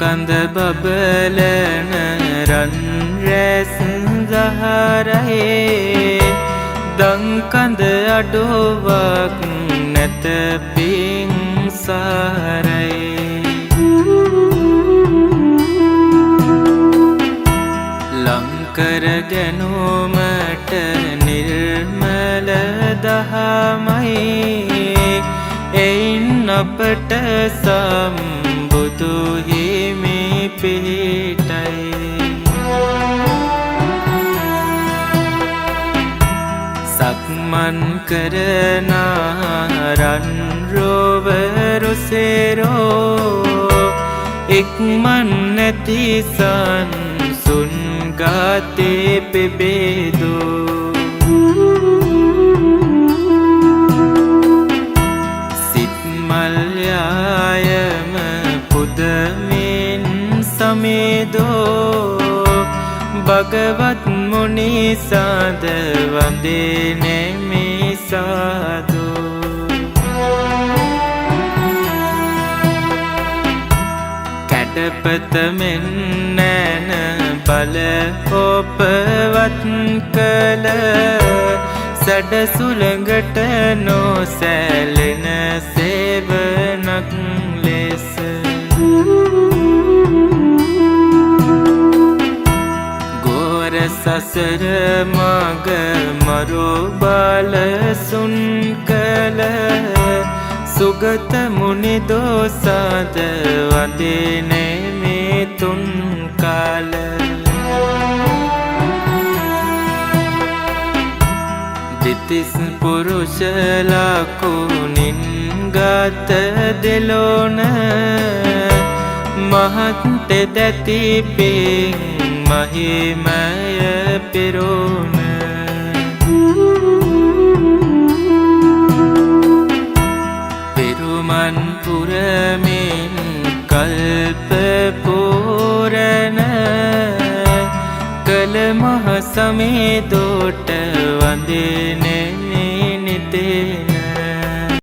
කඳ බබලන රන් රැස් දහරයේ දං කඳ අඩුවක් නැත පිංසාරයේ ලංකර ගැනුමට නිර්මල දහමයි එයින් අපට සම්බුදු හිමි පිහිටයි සක්මන් කරන රන් රොවරුසෙරෝ ඉක්මන් නැති සංසුන් ගාතේ පෙබේදෝ සිත් මල්යායම පුදමින් සමේදෝ භගවත් මුනි සාද වන්දේ නෙමි සාදෝ කැඩපත මෙන් නැන බල ඔපවත් කළ සඩ සුළඟට නොසැලෙන සේවනක් ලෙස ගෝර සසර මග මරු බල සුන් කළ සුගත මුනි දෝසාද වඳේ නෙමි තුන් කාල දිතිස් පුරුෂ ලකුණින් ගත දෙලොන මහත් තෙදැති පින් මහිමය පෙරෝන පෙරුමන් පුරමින් කල්ප පූරණ කළ මහ සමේදෝට වඳේ නෙමි නිතේ